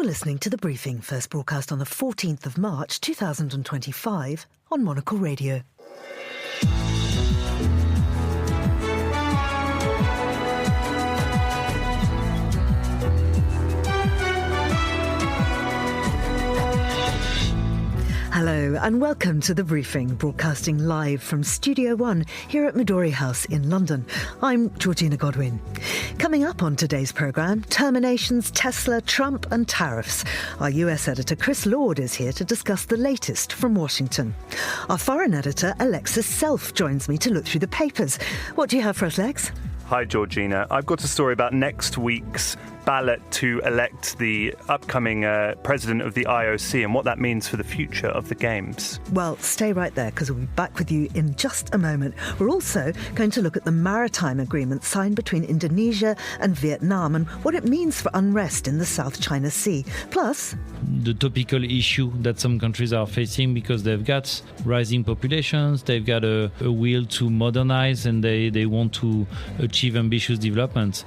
You're listening to The Briefing, first broadcast on the 14th of March 2025 on Monocle Radio. Hello and welcome to The Briefing, broadcasting live from Studio One here at Midori House in London. I'm Georgina Godwin. Coming up on today's programme, terminations, Tesla, Trump and tariffs. Our US editor Chris Lord is here to discuss the latest from Washington. Our foreign editor Alexis Self joins me to look through the papers. What do you have for us, Lex? Hi, Georgina. I've got a story about next week's ballot to elect the upcoming president of the IOC and what that means for the future of the Games. Well, stay right there because we'll be back with you in just a moment. We're also going to look at the Maritime Agreement signed between Indonesia and Vietnam and what it means for unrest in the South China Sea. Plus, the topical issue that some countries are facing because they've got rising populations, they've got a will to modernize and they want to achieve ambitious developments.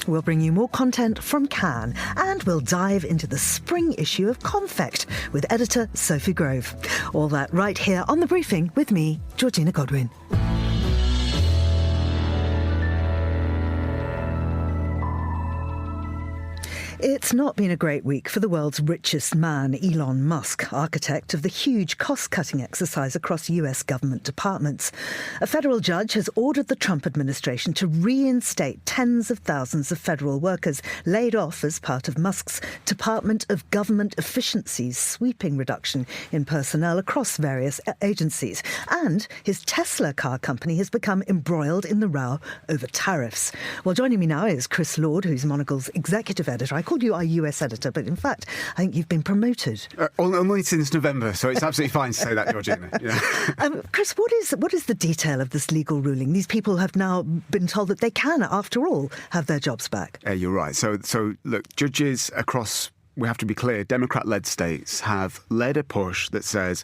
We'll bring you more content from Cannes and we'll dive into the spring issue of Konfekt with editor Sophie Grove. All that right here on The Briefing with me, Georgina Godwin. It's not been a great week for the world's richest man, Elon Musk, architect of the huge cost-cutting exercise across US government departments. A federal judge has ordered the Trump administration to reinstate tens of thousands of federal workers laid off as part of Musk's Department of Government Efficiency's sweeping reduction in personnel across various agencies. And his Tesla car company has become embroiled in the row over tariffs. Well, joining me now is Chris Lord, who's Monocle's executive editor. I called you our US editor, but in fact, I think you've been promoted. Only since November, so it's absolutely fine to say that, Georgina. Yeah. Chris, what is the detail of this legal ruling? These people have now been told that they can, after all, have their jobs back. You're right. So look, judges across, we have to be clear, Democrat-led states have led a push that says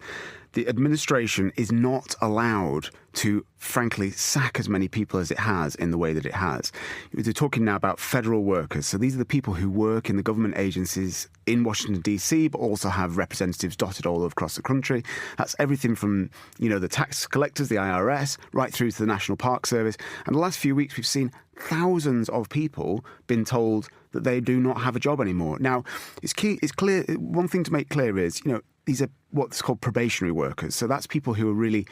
the administration is not allowed to, frankly, sack as many people as it has in the way that it has. They're talking now about federal workers. So these are the people who work in the government agencies in Washington, D.C., but also have representatives dotted all across the country. That's everything from, the tax collectors, the IRS, right through to the National Park Service. And the last few weeks, we've seen thousands of people been told that they do not have a job anymore. Now, it's clear. One thing to make clear is, these are what's called probationary workers. So that's people who are really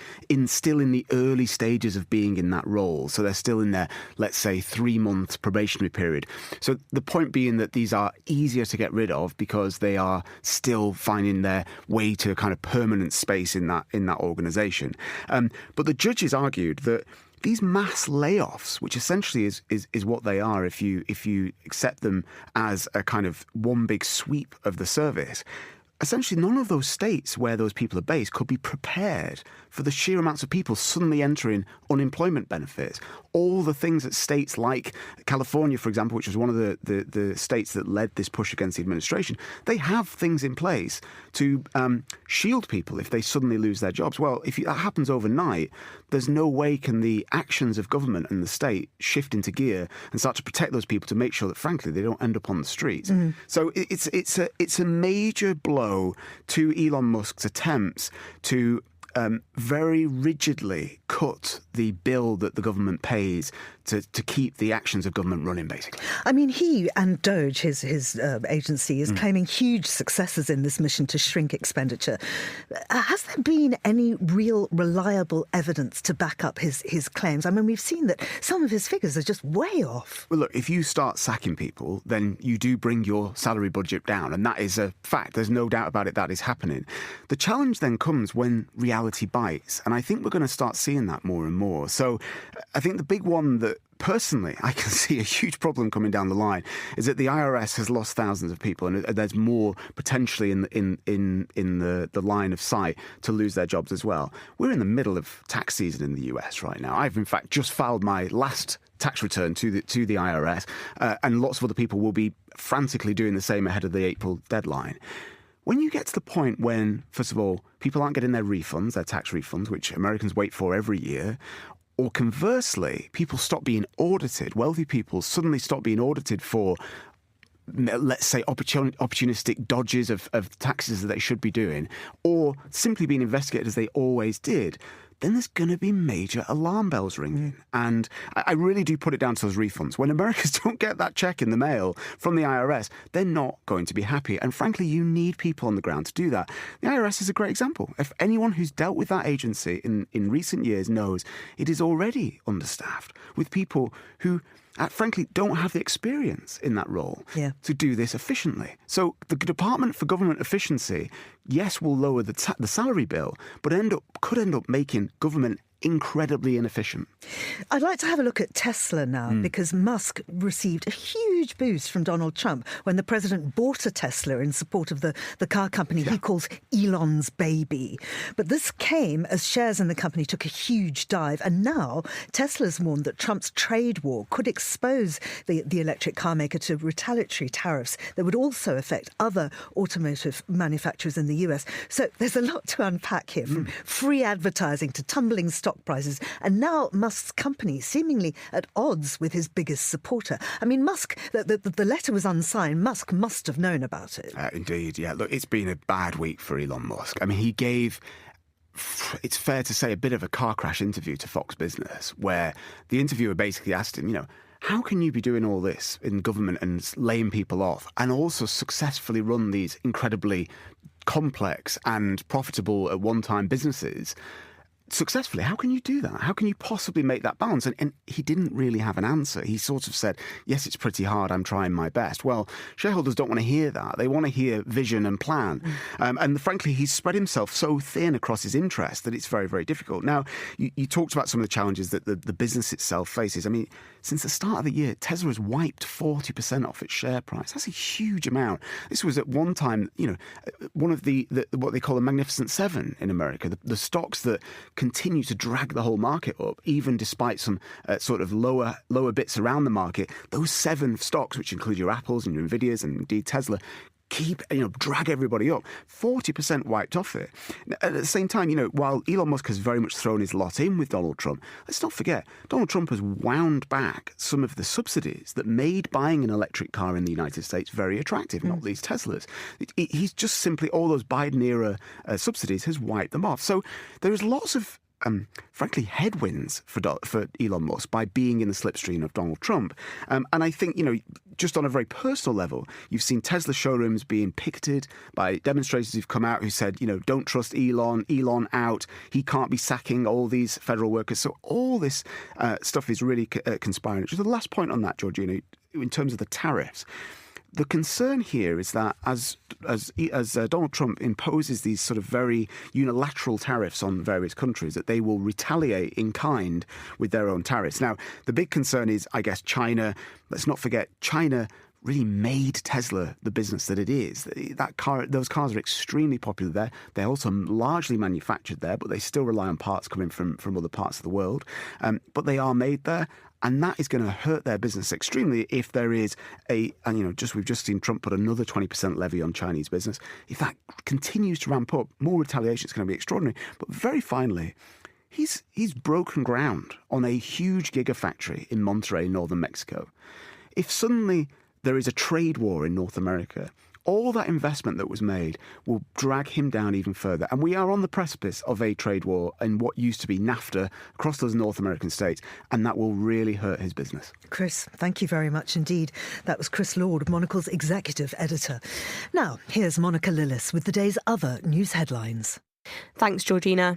still in the early stages of being in that role. So they're still in their, let's say, 3-month probationary period. So the point being that these are easier to get rid of because they are still finding their way to a kind of permanent space in that organisation. But the judges argued that these mass layoffs, which essentially is what they are if you accept them as a kind of one big sweep of the service, essentially none of those states where those people are based could be prepared for the sheer amounts of people suddenly entering unemployment benefits. All the things that states like California, for example, which was one of the states that led this push against the administration, they have things in place to shield people if they suddenly lose their jobs. Well, if that happens overnight, there's no way can the actions of government and the state shift into gear and start to protect those people to make sure that, frankly, they don't end up on the streets. Mm-hmm. So it's a major blow to Elon Musk's attempts to very rigidly cut the bill that the government pays to keep the actions of government running, basically. I mean, he and DOGE, his agency, is claiming huge successes in this mission to shrink expenditure. Has there been any real reliable evidence to back up his claims? I mean, we've seen that some of his figures are just way off. Well, look, if you start sacking people, then you do bring your salary budget down, and that is a fact. There's no doubt about it, that is happening. The challenge then comes when reality bites, and I think we're going to start seeing that more and more. So I think the big one that personally I can see a huge problem coming down the line is that the IRS has lost thousands of people, and there's more potentially in the line of sight to lose their jobs as well. We're in the middle of tax season in the US right now. I've in fact just filed my last tax return to the IRS, and lots of other people will be frantically doing the same ahead of the April deadline. When you get to the point when, first of all, people aren't getting their refunds, their tax refunds, which Americans wait for every year, or conversely, people stop being audited, wealthy people suddenly stop being audited for let's say, opportunistic dodges of taxes that they should be doing, or simply being investigated as they always did, then there's going to be major alarm bells ringing. And I really do put it down to those refunds. When Americans don't get that check in the mail from the IRS, they're not going to be happy. And frankly, you need people on the ground to do that. The IRS is a great example. If anyone who's dealt with that agency in recent years knows, it is already understaffed with people who frankly don't have the experience in that role to do this efficiently. So the Department for Government Efficiency, yes, will lower the salary bill, but could end up making government incredibly inefficient. I'd like to have a look at Tesla now, because Musk received a huge boost from Donald Trump when the president bought a Tesla in support of the car company he calls Elon's baby. But this came as shares in the company took a huge dive, and now Tesla's warned that Trump's trade war could expose the electric car maker to retaliatory tariffs that would also affect other automotive manufacturers in the US. So there's a lot to unpack here, from free advertising to tumbling stock prices, and now Musk's company seemingly at odds with his biggest supporter. I mean, Musk, the letter was unsigned. Musk must have known about it. Indeed, yeah. Look, it's been a bad week for Elon Musk. I mean, he gave, it's fair to say, a bit of a car crash interview to Fox Business, where the interviewer basically asked him, how can you be doing all this in government and laying people off and also successfully run these incredibly complex and profitable at one-time businesses successfully? How can you do that? How can you possibly make that balance? And he didn't really have an answer. He sort of said, yes, it's pretty hard. I'm trying my best. Well, shareholders don't want to hear that. They want to hear vision and plan. And frankly, he's spread himself so thin across his interests that it's very, very difficult. Now, you talked about some of the challenges that the business itself faces. I mean, since the start of the year, Tesla has wiped 40% off its share price. That's a huge amount. This was at one time, one of the what they call the Magnificent Seven in America, the stocks that continue to drag the whole market up, even despite some sort of lower bits around the market. Those 7 stocks, which include your Apples and your Nvidias and indeed Tesla, drag everybody up. 40% wiped off it. At the same time, while Elon Musk has very much thrown his lot in with Donald Trump, let's not forget, Donald Trump has wound back some of the subsidies that made buying an electric car in the United States very attractive, not least Teslas. He's just simply, all those Biden-era subsidies has wiped them off. So there's lots of frankly, headwinds for Elon Musk by being in the slipstream of Donald Trump. And I think, just on a very personal level, you've seen Tesla showrooms being picketed by demonstrators who've come out who said, don't trust Elon out, he can't be sacking all these federal workers. So all this stuff is really conspiring. Just the last point on that, Georgina, in terms of the tariffs. The concern here is that as Donald Trump imposes these sort of very unilateral tariffs on various countries, that they will retaliate in kind with their own tariffs. Now, the big concern is, I guess, China. Let's not forget, China really made Tesla the business that it is. Those cars are extremely popular there. They're also largely manufactured there, but they still rely on parts coming from other parts of the world. But they are made there. And that is going to hurt their business extremely if there is we've just seen Trump put another 20% levy on Chinese business. If that continues to ramp up, more retaliation is going to be extraordinary. But very finally, he's broken ground on a huge gigafactory in Monterrey, northern Mexico. If suddenly there is a trade war in North America, all that investment that was made will drag him down even further. And we are on the precipice of a trade war in what used to be NAFTA across those North American states, and that will really hurt his business. Chris, thank you very much indeed. That was Chris Lord, Monocle's executive editor. Now, here's Monica Lillis with the day's other news headlines. Thanks, Georgina.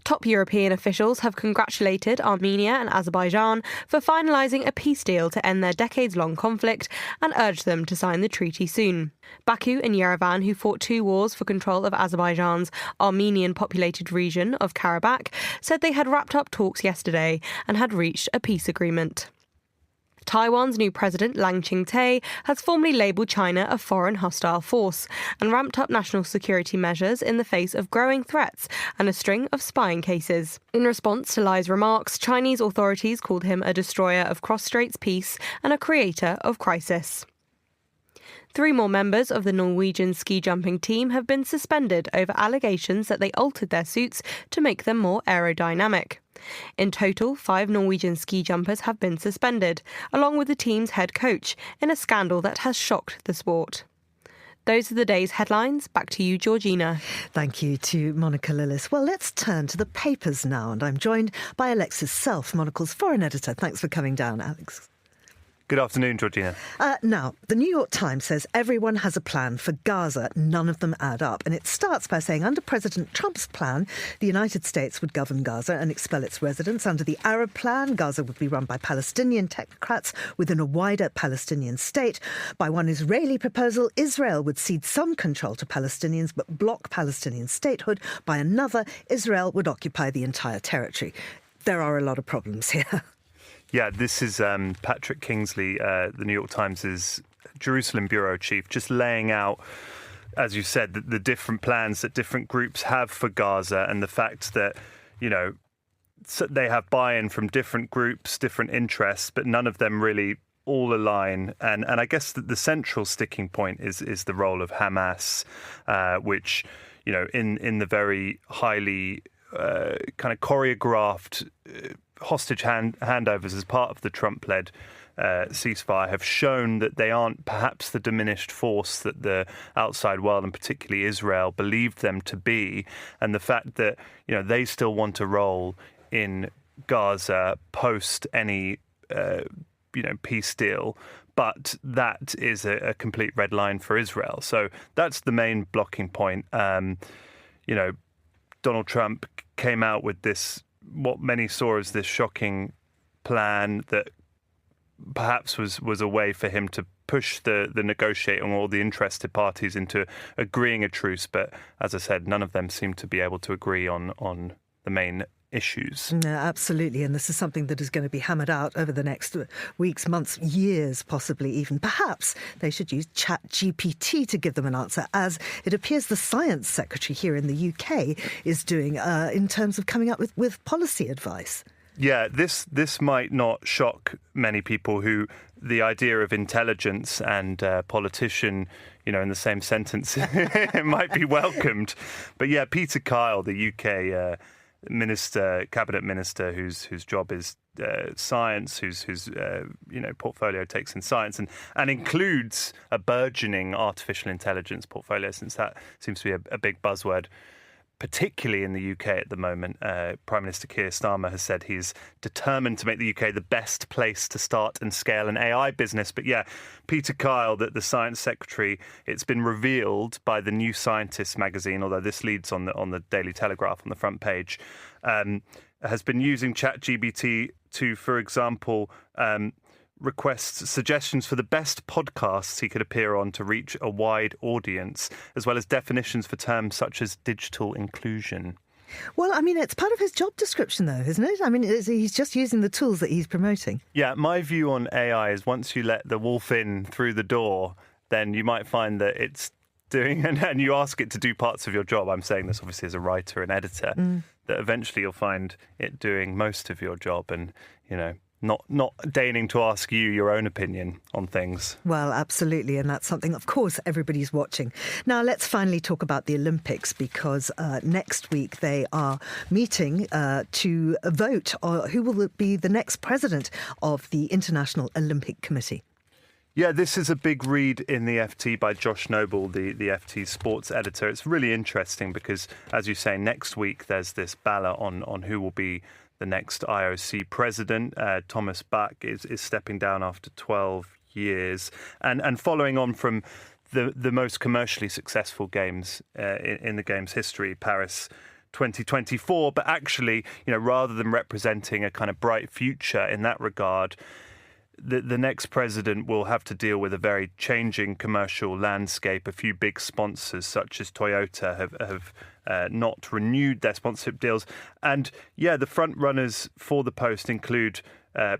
Top European officials have congratulated Armenia and Azerbaijan for finalising a peace deal to end their decades-long conflict and urged them to sign the treaty soon. Baku and Yerevan, who fought 2 wars for control of Azerbaijan's Armenian-populated region of Karabakh, said they had wrapped up talks yesterday and had reached a peace agreement. Taiwan's new president, Lang Ching-te, has formally labelled China a foreign hostile force and ramped up national security measures in the face of growing threats and a string of spying cases. In response to Lai's remarks, Chinese authorities called him a destroyer of cross-straits peace and a creator of crisis. 3 more members of the Norwegian ski jumping team have been suspended over allegations that they altered their suits to make them more aerodynamic. In total, 5 Norwegian ski jumpers have been suspended, along with the team's head coach, in a scandal that has shocked the sport. Those are the day's headlines. Back to you, Georgina. Thank you to Monica Lillis. Well, let's turn to the papers now, and I'm joined by Alexis Self, Monocle's foreign editor. Thanks for coming down, Alex. Good afternoon, Georgina. Now, the New York Times says everyone has a plan for Gaza. None of them add up. And it starts by saying under President Trump's plan, the United States would govern Gaza and expel its residents. Under the Arab plan, Gaza would be run by Palestinian technocrats within a wider Palestinian state. By one Israeli proposal, Israel would cede some control to Palestinians but block Palestinian statehood. By another, Israel would occupy the entire territory. There are a lot of problems here. Yeah, this is Patrick Kingsley, the New York Times' Jerusalem bureau chief, just laying out, as you said, the different plans that different groups have for Gaza and the fact that, you know, they have buy-in from different groups, different interests, but none of them really all align. And I guess that the central sticking point is the role of Hamas, which, you know, in the very highly kind of choreographed hostage handovers as part of the Trump-led ceasefire have shown that they aren't perhaps the diminished force that the outside world, and particularly Israel, believed them to be. And the fact that, you know, they still want a role in Gaza post any, peace deal. But that is a complete red line for Israel. So that's the main blocking point. Donald Trump came out with this, what many saw as this shocking plan that perhaps was a way for him to push the negotiating all the interested parties into agreeing a truce. But as I said, none of them seem to be able to agree on the main issues. No, absolutely. And this is something that is going to be hammered out over the next weeks, months, years, possibly even. Perhaps they should use ChatGPT to give them an answer, as it appears the Science Secretary here in the UK is doing in terms of coming up with policy advice. Yeah, this might not shock many people who the idea of intelligence and politician, you know, in the same sentence, it might be welcomed. But yeah, Peter Kyle, the UK cabinet minister, whose job is science, whose portfolio takes in science and includes a burgeoning artificial intelligence portfolio, since that seems to be a big buzzword, particularly in the UK at the moment. Prime Minister Keir Starmer has said he's determined to make the UK the best place to start and scale an AI business. But yeah, Peter Kyle, the Science Secretary, it's been revealed by the New Scientist magazine, although this leads on the Daily Telegraph on the front page, has been using ChatGPT to, for example, requests suggestions for the best podcasts he could appear on to reach a wide audience, as well as definitions for terms such as digital inclusion. Well, I mean, it's part of his job description, though, isn't it? I mean, he's just using the tools that he's promoting. Yeah, my view on AI is once you let the wolf in through the door, then you might find that it's doing, and you ask it to do parts of your job. I'm saying this obviously as a writer and editor, that eventually you'll find it doing most of your job and, you know, not deigning to ask you your own opinion on things. Well, absolutely. And that's something, of course, everybody's watching. Now, let's finally talk about the Olympics, because next week they are meeting to vote on who will be the next president of the International Olympic Committee. Yeah, this is a big read in the FT by Josh Noble, the FT sports editor. It's really interesting because, as you say, next week there's this ballot on who will be the next IOC president. Thomas Bach is stepping down after 12 years. And following on from the most commercially successful games in the game's history, Paris 2024. But actually, you know, rather than representing a kind of bright future in that regard, the next president will have to deal with a very changing commercial landscape. A few big sponsors, such as Toyota, have not renewed their sponsorship deals. And yeah, the front runners for the post include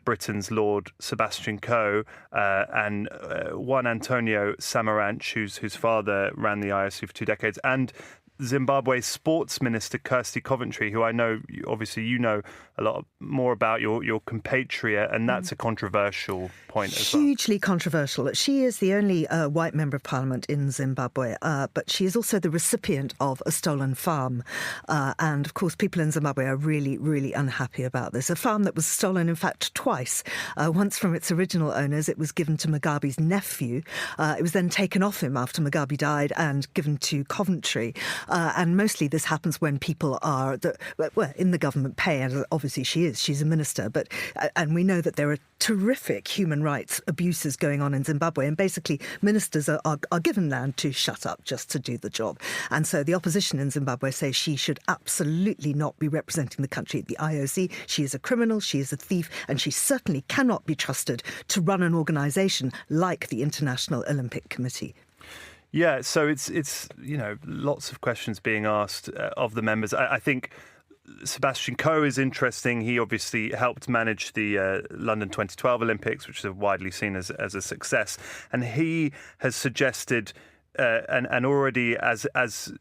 Britain's Lord Sebastian Coe and Juan Antonio Samaranch, whose father ran the IOC for 2 decades, and Zimbabwe Sports Minister Kirsty Coventry, who I know, obviously, you know a lot more about, your compatriot, and that's a controversial point as well. Hugely controversial. She is the only white member of parliament in Zimbabwe, but she is also the recipient of a stolen farm. And, of course, people in Zimbabwe are really, really unhappy about this. A farm that was stolen, in fact, twice. Once from its original owners, it was given to Mugabe's nephew. It was then taken off him after Mugabe died and given to Coventry. And mostly this happens when people are in the government pay, and obviously she's a minister, and we know that there are terrific human rights abuses going on in Zimbabwe, and basically ministers are given land to shut up just to do the job. And so the opposition in Zimbabwe say she should absolutely not be representing the country at the IOC. She is a criminal, she is a thief, and she certainly cannot be trusted to run an organisation like the International Olympic Committee. Yeah, so it's lots of questions being asked of the members. I think Sebastian Coe is interesting. He obviously helped manage the London 2012 Olympics, which is widely seen as a success. And he has suggested, and already as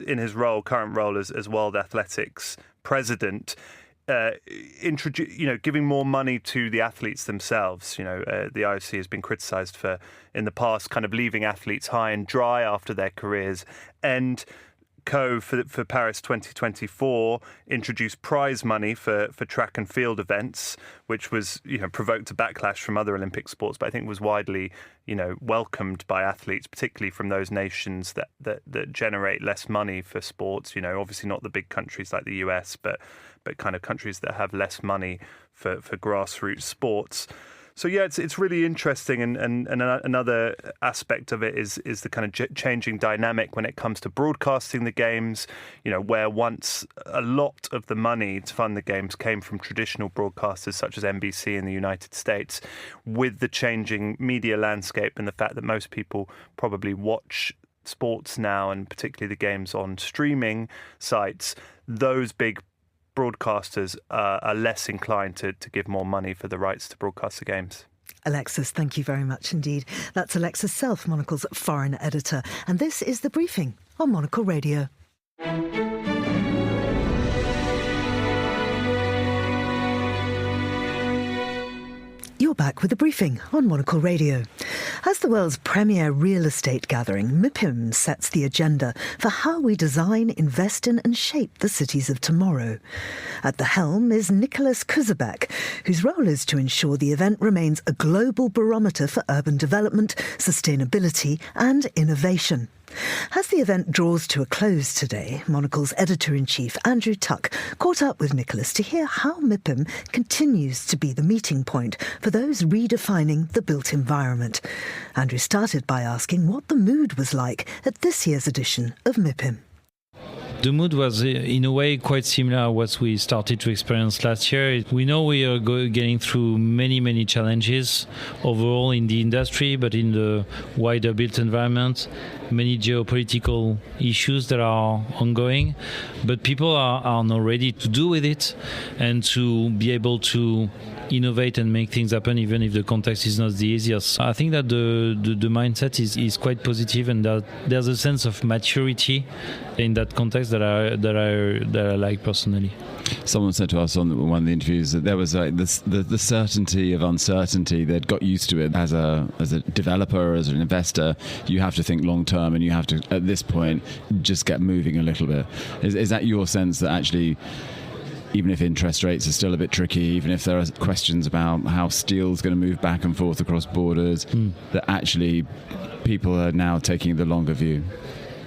in his current role as World Athletics president, giving more money to the athletes themselves. The IOC has been criticised for, in the past, kind of leaving athletes high and dry after their careers. And Coe, for Paris 2024, introduced prize money for track and field events, which was provoked a backlash from other Olympic sports, but I think was widely welcomed by athletes, particularly from those nations that generate less money for sports. Obviously not the big countries like the US, but kind of countries that have less money for grassroots sports. So yeah, it's really interesting, and another aspect of it is the kind of changing dynamic when it comes to broadcasting the games. Where once a lot of the money to fund the games came from traditional broadcasters such as NBC in the United States, with the changing media landscape and the fact that most people probably watch sports now, and particularly the games on streaming sites, those big broadcasters are less inclined to give more money for the rights to broadcast the games. Alexis, thank you very much indeed. That's Alexis Self, Monocle's foreign editor. And this is The Briefing on Monocle Radio. You're back with The Briefing on Monocle Radio. As the world's premier real estate gathering, MIPIM sets the agenda for how we design, invest in and shape the cities of tomorrow. At the helm is Nicholas Kuzabek, whose role is to ensure the event remains a global barometer for urban development, sustainability and innovation. As the event draws to a close today, Monocle's editor-in-chief Andrew Tuck caught up with Nicholas to hear how MIPIM continues to be the meeting point for those redefining the built environment. Andrew started by asking what the mood was like at this year's edition of MIPIM. The mood was, in a way, quite similar to what we started to experience last year. We know we are getting through many, many challenges overall in the industry, but in the wider built environment, many geopolitical issues that are ongoing. But people are now ready to do with it and to be able to innovate and make things happen, even if the context is not the easiest. I think that the mindset is quite positive, and that there's a sense of maturity in that context that I like personally. Someone said to us on one of the interviews that there was the certainty of uncertainty. They'd got used to it as a developer, as an investor. You have to think long term, and you have to, at this point, just get moving a little bit. Is that your sense that actually, even if interest rates are still a bit tricky, even if there are questions about how steel's going to move back and forth across borders, that actually people are now taking the longer view?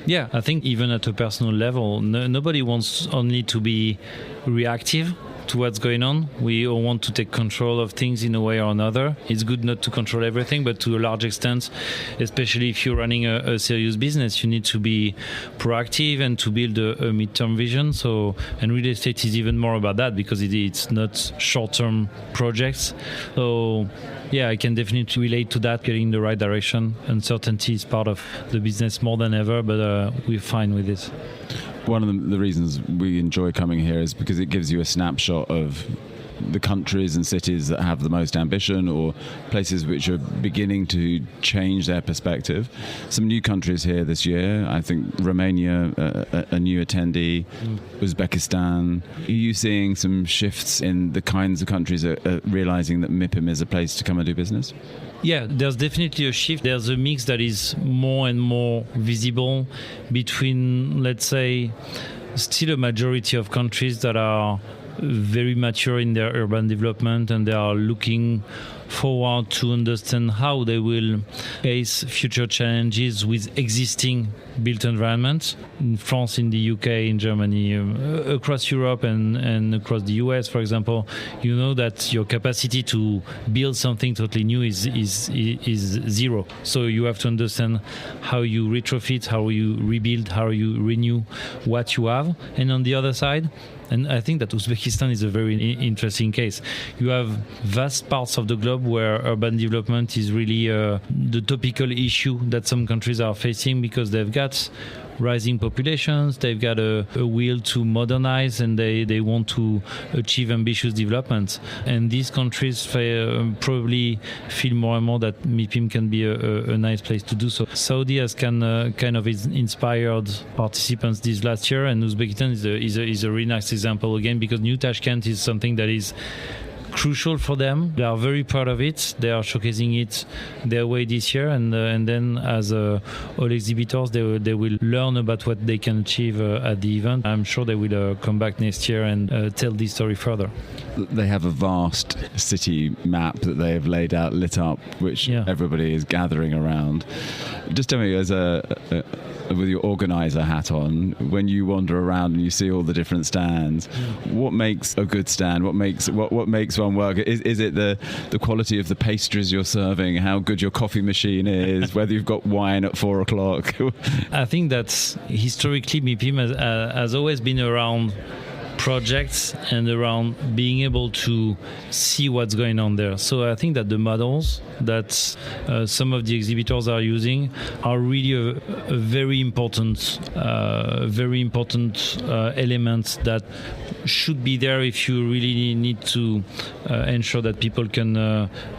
Yeah, I think even at a personal level, nobody wants only to be reactive to what's going on. We all want to take control of things in a way or another. It's good not to control everything, but to a large extent, especially if you're running a serious business, you need to be proactive and to build a midterm vision. And real estate is even more about that, because it's not short-term projects. So yeah, I can definitely relate to that, getting in the right direction. Uncertainty is part of the business more than ever, but we're fine with it. One of the reasons we enjoy coming here is because it gives you a snapshot of the countries and cities that have the most ambition, or places which are beginning to change their perspective. Some new countries here this year, I think Romania, a new attendee, Uzbekistan. Are you seeing some shifts in the kinds of countries that are realizing that MIPIM is a place to come and do business? Yeah, there's definitely a shift. There's a mix that is more and more visible between, let's say, still a majority of countries that are very mature in their urban development, and they are looking forward to understand how they will face future challenges with existing built environments. In France, in the UK, in Germany, across Europe and across the US, for example, you know that your capacity to build something totally new is zero. So you have to understand how you retrofit, how you rebuild, how you renew what you have. And on the other side, and I think that Uzbekistan is a very interesting case. You have vast parts of the globe where urban development is really the topical issue that some countries are facing, because they've got rising populations, they've got a will to modernize, and they want to achieve ambitious developments. And these countries probably feel more and more that MIPIM can be a nice place to do so. Saudi has kind of inspired participants this last year, and Uzbekistan is a really nice example again, because New Tashkent is something that is crucial for them. They are very proud of it. They are showcasing it their way this year, and then as all exhibitors, they will learn about what they can achieve at the event. I'm sure they will come back next year and tell this story further. They have a vast city map that they have laid out, lit up, which everybody is gathering around. Just tell me, as with your organizer hat on, when you wander around and you see all the different stands, what makes a good stand? What makes one work? Is it the quality of the pastries you're serving, how good your coffee machine is, whether you've got wine at 4 o'clock? I think that historically MIPIM has always been around projects and around being able to see what's going on there. So I think that the models that some of the exhibitors are using are really a very important element that should be there if you really need to ensure that people can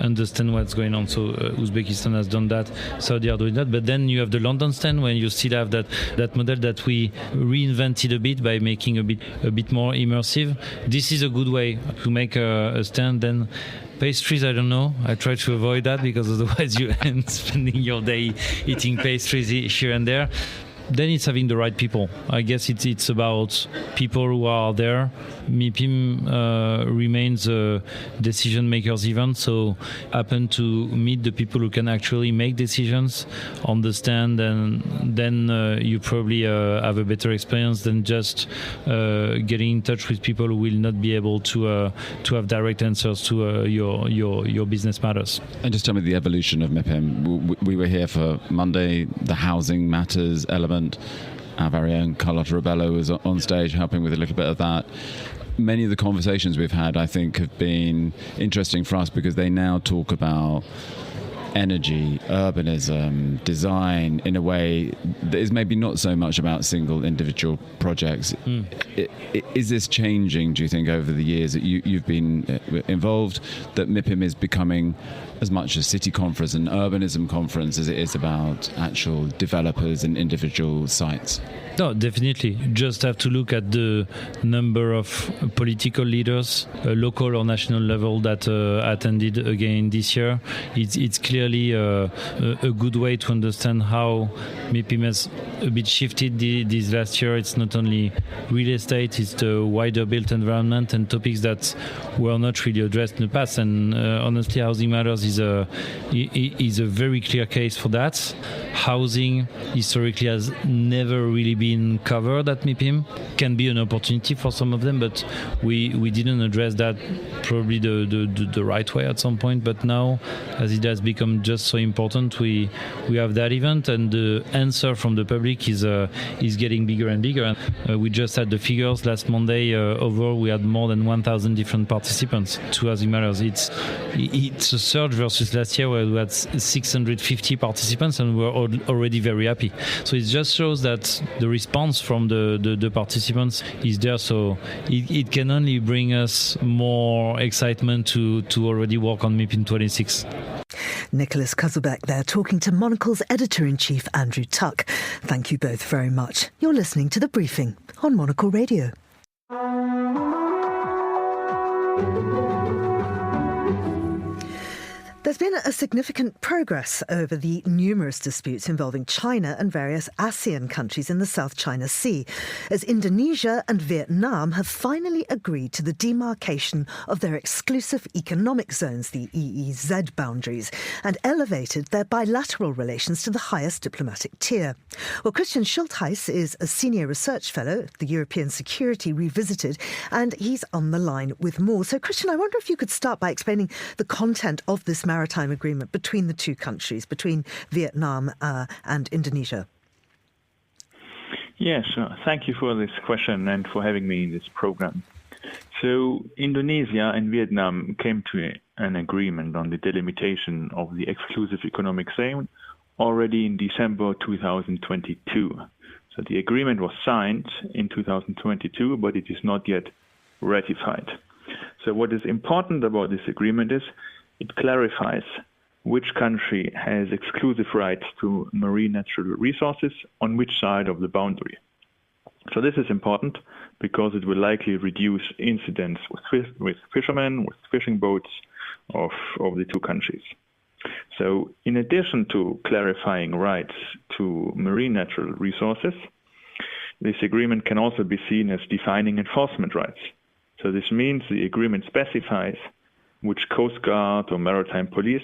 understand what's going on. So Uzbekistan has done that, Saudi are doing that, but then you have the London stand, when you still have that model that we reinvented a bit by making a bit more immersive. This is a good way to make a stand. Then pastries, I don't know. I try to avoid that, because otherwise you end spending your day eating pastries here and there. Then it's having the right people. I guess it's about people who are there. MIPIM remains a decision makers event, so happen to meet the people who can actually make decisions on the stand, and then you probably have a better experience than just getting in touch with people who will not be able to have direct answers to your business matters. And just tell me the evolution of MIPIM. We were here for Monday, the housing matters element. Our very own Carlotta Ribello was on stage helping with a little bit of that. Many of the conversations we've had, I think, have been interesting for us, because they now talk about energy, urbanism, design in a way that is maybe not so much about single individual projects. Is this changing, do you think, over the years that you've been involved, that MIPIM is becoming as much a city conference and urbanism conference as it is about actual developers and individual sites? No, definitely. Just have to look at the number of political leaders, local or national level, that attended again this year. It's clearly a good way to understand how MIPIM has a bit shifted this last year. It's not only real estate, it's the wider built environment and topics that were not really addressed in the past. And honestly, Housing Matters is a very clear case for that. Housing historically has never really been covered at MIPIM. Can be an opportunity for some of them, but we didn't address that probably the right way at some point. But now, as it has become become just so important. We have that event, and the answer from the public is getting bigger and bigger. We just had the figures last Monday. Overall, we had more than 1,000 different participants to Housing Matters. It's a surge versus last year where we had 650 participants, and we're already very happy. So it just shows that the response from the participants is there. So it can only bring us more excitement to already work on MIPIM 26. Nicholas Kuzelbeck there, talking to Monocle's Editor-in-Chief, Andrew Tuck. Thank you both very much. You're listening to The Briefing on Monocle Radio. There's been a significant progress over the numerous disputes involving China and various ASEAN countries in the South China Sea, as Indonesia and Vietnam have finally agreed to the demarcation of their exclusive economic zones, the EEZ boundaries, and elevated their bilateral relations to the highest diplomatic tier. Well, Christian Schultheis is a senior research fellow at the European Security Revisited, and he's on the line with more. So, Christian, I wonder if you could start by explaining the content of this maritime agreement between the two countries, between Vietnam and Indonesia. Yes, thank you for this question and for having me in this program. So Indonesia and Vietnam came to an agreement on the delimitation of the exclusive economic zone already in December 2022. So the agreement was signed in 2022, but it is not yet ratified. So what is important about this agreement is it clarifies which country has exclusive rights to marine natural resources on which side of the boundary. So this is important because it will likely reduce incidents with fishermen, with fishing boats of the two countries. So in addition to clarifying rights to marine natural resources, this agreement can also be seen as defining enforcement rights. So this means the agreement specifies which Coast Guard or maritime police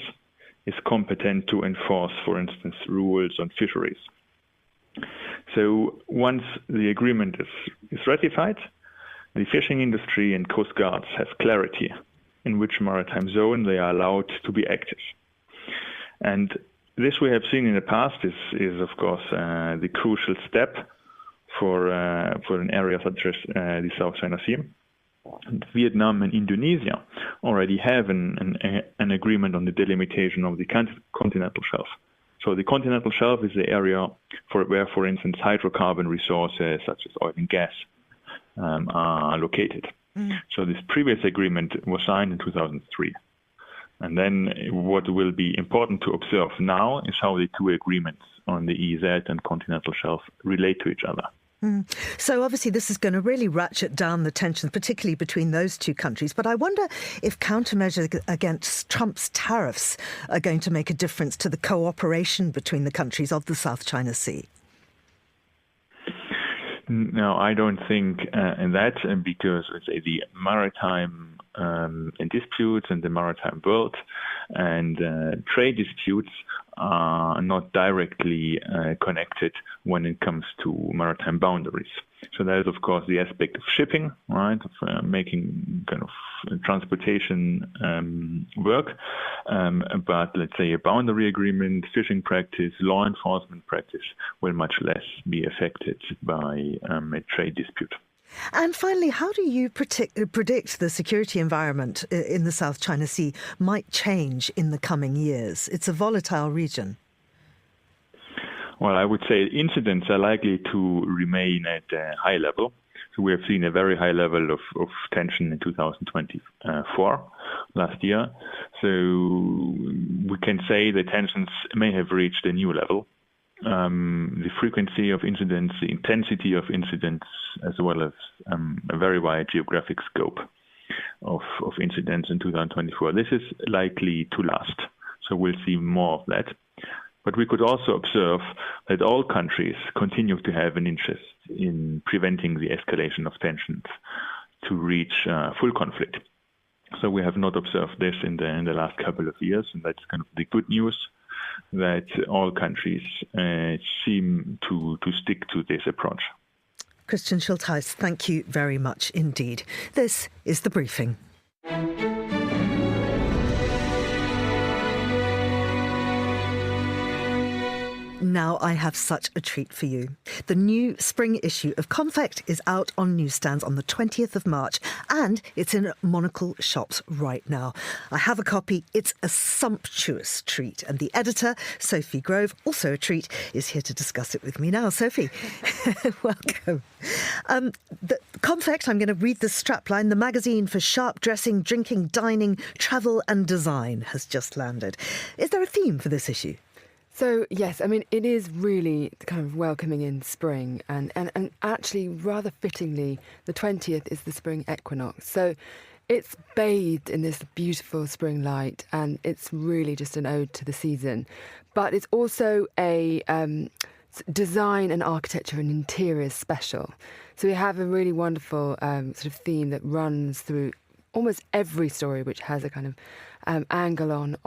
is competent to enforce, for instance, rules on fisheries. So once the agreement is ratified, the fishing industry and Coast Guards have clarity in which maritime zone they are allowed to be active. And this we have seen in the past is of course, the crucial step for an area such as the South China Sea. Vietnam and Indonesia already have an agreement on the delimitation of the continental shelf. So the continental shelf is the area where, for instance, hydrocarbon resources such as oil and gas are located. So this previous agreement was signed in 2003. And then what will be important to observe now is how the two agreements on the EEZ and continental shelf relate to each other. So obviously this is going to really ratchet down the tensions, particularly between those two countries. But I wonder if countermeasures against Trump's tariffs are going to make a difference to the cooperation between the countries of the South China Sea. No, I don't think in that, because the maritime disputes and the maritime world and trade disputes are not directly connected when it comes to maritime boundaries. So there is, of course, the aspect of shipping, right, of making kind of transportation work. But let's say a boundary agreement, fishing practice, law enforcement practice will much less be affected by a trade dispute. And finally, how do you predict the security environment in the South China Sea might change in the coming years? It's a volatile region. Well, I would say incidents are likely to remain at a high level. So we have seen a very high level of tension in 2024, last year. So we can say the tensions may have reached a new level. The frequency of incidents, the intensity of incidents, as well as a very wide geographic scope of incidents in 2024. This is likely to last, so we'll see more of that. But we could also observe that all countries continue to have an interest in preventing the escalation of tensions to reach full conflict. So we have not observed this in the last couple of years, and that's kind of the good news, that all countries seem to stick to this approach. Christian Schultheis, thank you very much indeed. This is The Briefing. Now I have such a treat for you. The new spring issue of Konfekt is out on newsstands on the 20th of March, and it's in Monocle shops right now. I have a copy. It's a sumptuous treat, and the editor, Sophie Grove, also a treat, is here to discuss it with me now. Sophie, welcome. The Konfekt, I'm going to read the strapline. The magazine for sharp dressing, drinking, dining, travel and design has just landed. Is there a theme for this issue? So, yes, I mean, it is really kind of welcoming in spring and actually rather fittingly, the 20th is the spring equinox. So it's bathed in this beautiful spring light and it's really just an ode to the season. But it's also a design and architecture and interiors special. So we have a really wonderful sort of theme that runs through almost every story, which has a kind of angle on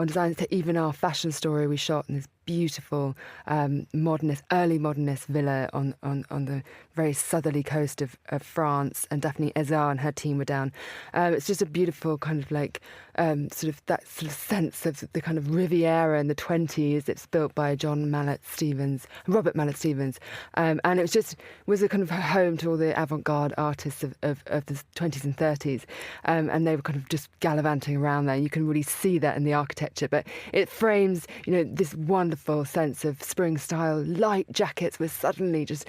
design. Even our fashion story we shot in this beautiful early modernist villa on the very southerly coast of France, and Daphne Ezard and her team were down. It's just a beautiful kind of like sort of that sort of sense of the kind of Riviera in the 20s. It's built by Robert Mallet Stevens, and it was a kind of home to all the avant-garde artists of the 20s and 30s, and they were kind of just gallivanting around there. You can really see that in the architecture, but it frames, this wonderful sense of spring style. Light jackets, we're suddenly just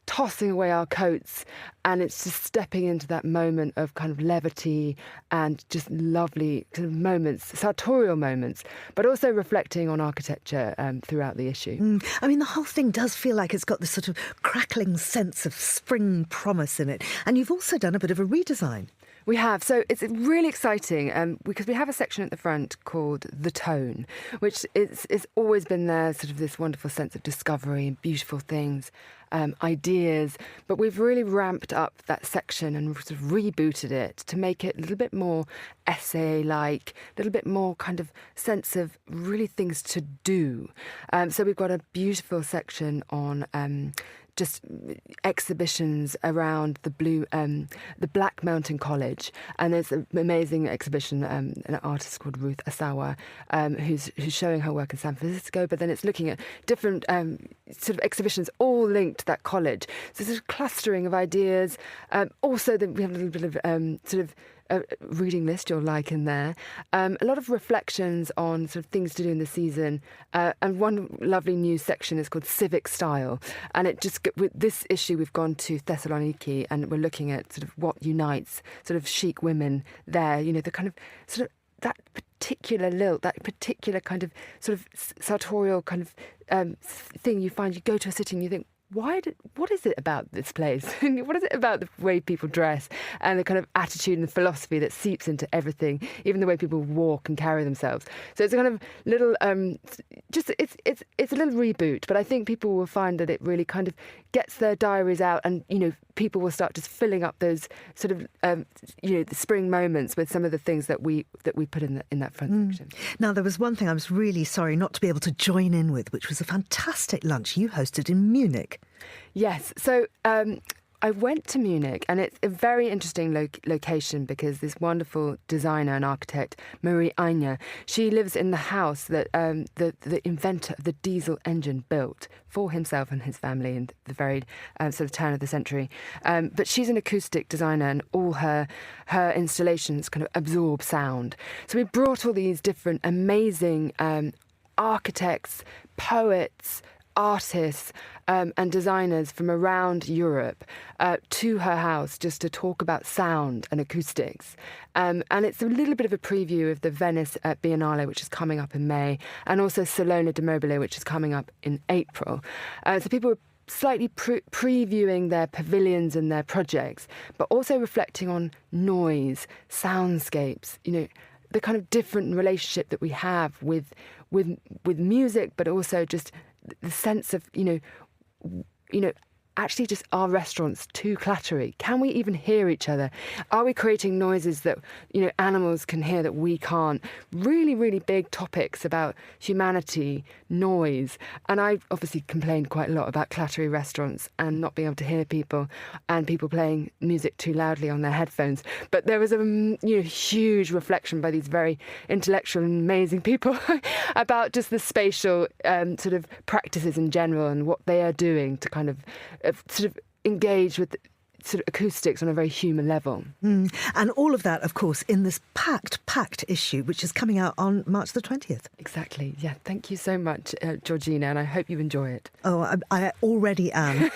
tossing away our coats, and it's just stepping into that moment of kind of levity and just lovely kind of moments, sartorial moments, but also reflecting on architecture throughout the issue. I mean, the whole thing does feel like it's got this sort of crackling sense of spring promise in it. And you've also done a bit of a redesign. We have. So it's really exciting because we have a section at the front called The Tone, which is always been there, sort of this wonderful sense of discovery and beautiful things, ideas. But we've really ramped up that section and sort of rebooted it to make it a little bit more essay-like, a little bit more kind of sense of really things to do. So we've got a beautiful section on just exhibitions around the Black Mountain College, and there's an amazing exhibition, an artist called Ruth Asawa, who's showing her work in San Francisco, but then it's looking at different sort of exhibitions all linked to that college. So there's a clustering of ideas. Also, we have a little bit of sort of reading list you'll like in there. A lot of reflections on sort of things to do in the season. And one lovely new section is called Civic Style. And with this issue, we've gone to Thessaloniki and we're looking at sort of what unites sort of chic women there. The kind of sort of that particular lilt, that particular kind of sort of sartorial kind of thing you find. You go to a city and you think, what is it about this place? What is it about the way people dress and the kind of attitude and the philosophy that seeps into everything, even the way people walk and carry themselves? So it's a kind of little, it's a little reboot, but I think people will find that it really kind of gets their diaries out, and people will start just filling up those sort of the spring moments with some of the things that we put in that front section. Now, there was one thing I was really sorry not to be able to join in with, which was a fantastic lunch you hosted in Munich. Yes. So I went to Munich, and it's a very interesting location because this wonderful designer and architect, Marie Eine, she lives in the house that the inventor of the diesel engine built for himself and his family in the very sort of turn of the century. But she's an acoustic designer, and all her installations kind of absorb sound. So we brought all these different amazing architects, poets, artists and designers from around Europe to her house just to talk about sound and acoustics. And it's a little bit of a preview of the Venice Biennale, which is coming up in May, and also Salone de Mobile, which is coming up in April. So people were slightly previewing their pavilions and their projects, but also reflecting on noise, soundscapes, the kind of different relationship that we have with music, but also just the sense of, actually just are restaurants too clattery? Can we even hear each other? Are we creating noises that, animals can hear that we can't? Really, really big topics about humanity, noise. And I obviously complained quite a lot about clattery restaurants and not being able to hear people and people playing music too loudly on their headphones. But there was a huge reflection by these very intellectual and amazing people about just the spatial sort of practices in general and what they are doing to kind of sort of engage with sort of acoustics on a very human level. And all of that, of course, in this packed issue, which is coming out on March the 20th. Exactly. Yeah. Thank you so much, Georgina, and I hope you enjoy it. Oh, I already am.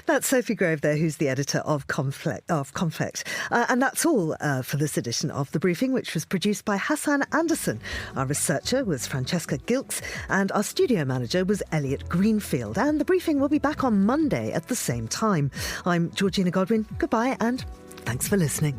That's Sophie Grove there, who's the editor of Konfekt. And that's all for this edition of The Briefing, which was produced by Hassan Anderson. Our researcher was Francesca Gilks, and our studio manager was Elliot Greenfield. And The Briefing will be back on Monday at the same time. I'm Georgina Godwin. Goodbye, and thanks for listening.